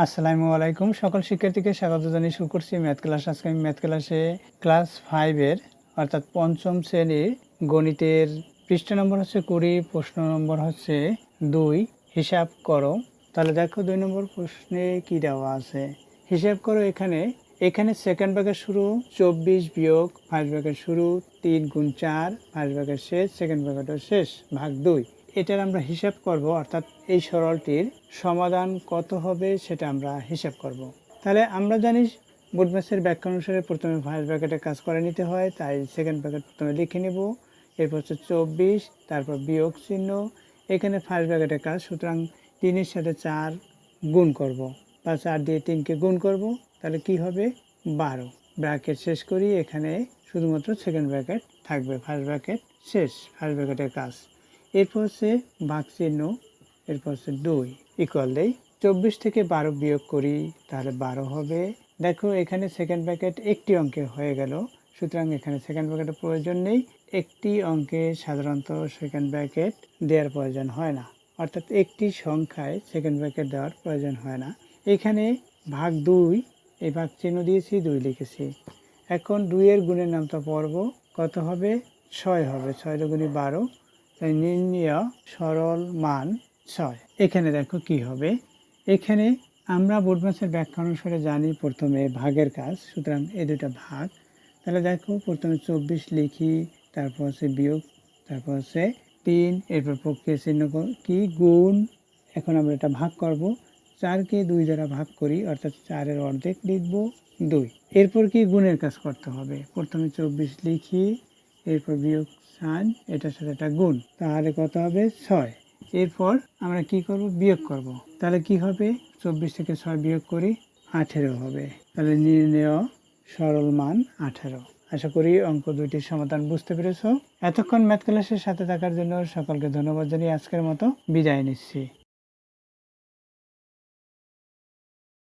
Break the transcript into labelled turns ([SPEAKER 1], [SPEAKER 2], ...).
[SPEAKER 1] আসসালামু আলাইকুম। সকল শিক্ষার্থীকে স্বাগত জানিয়ে শুরু করছি ম্যাথ ক্লাস। আজকে আমি ম্যাথ ক্লাসে ক্লাস 5 এর অর্থাৎ পঞ্চম শ্রেণীর গণিতের পৃষ্ঠা নম্বর হচ্ছে 20, প্রশ্ন নম্বর হচ্ছে 2, হিসাব করো। তাহলে দেখো 2 নম্বর প্রশ্নে কি দেওয়া আছে। হিসাব করো এখানে সেকেন্ড ভাগের শুরু 24 বিয়োগ ফার্স্ট ভাগের শুরু 3 গুণ 4, ফার্স্ট ভাগের শেষ, সেকেন্ড ভাগের শেষ, ভাগ 2। এটার আমরা হিসাব করব, অর্থাৎ এই সরলটির সমাধান কত হবে সেটা আমরা হিসাব করব। তাহলে আমরা জানি বোর্ড ম্যাথের ব্যাখ্যা অনুসারে প্রথমে ফার্স্ট ব্র্যাকেটে কাজ করে নিতে হয়, তাই সেকেন্ড ব্র্যাকেট প্রথমে লিখে নেব। এরপর হচ্ছে 24, তারপর বিয়োগ চিহ্ন, এখানে ফার্স্ট ব্র্যাকেটের কাজ, সুতরাং 3-এর সাথে 4 গুণ করব বা 4 দিয়ে 3কে গুণ করব, তাহলে কি হবে 12। ব্র্যাকেট শেষ করি, এখানে শুধুমাত্র সেকেন্ড ব্র্যাকেট থাকবে, ফার্স্ট ব্র্যাকেট শেষ, ফার্স্ট ব্র্যাকেটের কাজ। এরপর হচ্ছে ভাগ চিহ্ন, এরপর হচ্ছে 2 ইকুয়াল দেই। 24 থেকে 12 বিয়োগ করি, তাহলে 12 হবে। দেখো এখানে সেকেন্ড ব্র্যাকেট একটি অঙ্কে হয়ে গেল, সুতরাং এখানে সেকেন্ড ব্র্যাকেটের প্রয়োজন নেই। একটি অঙ্কে সাধারণত সেকেন্ড ব্র্যাকেট দেওয়ার প্রয়োজন হয় না, অর্থাৎ একটি সংখ্যায় সেকেন্ড ব্র্যাকেট দেওয়ার প্রয়োজন হয় না। এখানে ভাগ 2, এই ভাগ চিহ্ন দিয়েছি, 2 লিখেছি। এখন 2 এর গুণের নামটা পড়ব, কত হবে 6 হবে, 6 দুগুণে 12, তাই নির্ণয় সরল মান 6। এখানে দেখো কি হবে, এখানে আমরা বোর্ড ম্যাথের ব্যাখ্যা অনুসারে জানি প্রথমে ভাগের কাজ, সুতরাং এই দুটা ভাগ। তাহলে দেখো প্রথমে 24 লিখি, তারপর হচ্ছে বিয়োগ, তারপর হচ্ছে 3, এরপর প্রক্রিয়া চিহ্ন কি গুণ। এখন আমরা এটা ভাগ করব, 4কে 2 দ্বারা ভাগ করি, অর্থাৎ 4-এর অর্ধেক লিখব 2। এরপর কি গুণের কাজ করতে হবে, প্রথমে 24 লিখি, এরপর বিয়োগ সাইন, এটার সাথে এটা গুণ, তাহলে কত হবে 6। এরপর আমরা কি করব, বিয়োগ করব, তাহলে কি হবে 24 থেকে 6 বিয়োগ করি 18 হবে। তাহলে নির্ণেয় সরল মান 18। আশা করি অঙ্ক দুইটির সমাধান বুঝতে পেরেছো। এতক্ষণ ম্যাথ ক্লাসের সাথে থাকার জন্য সকলকে ধন্যবাদ জানিয়ে আজকের মতো বিদায় নিচ্ছি।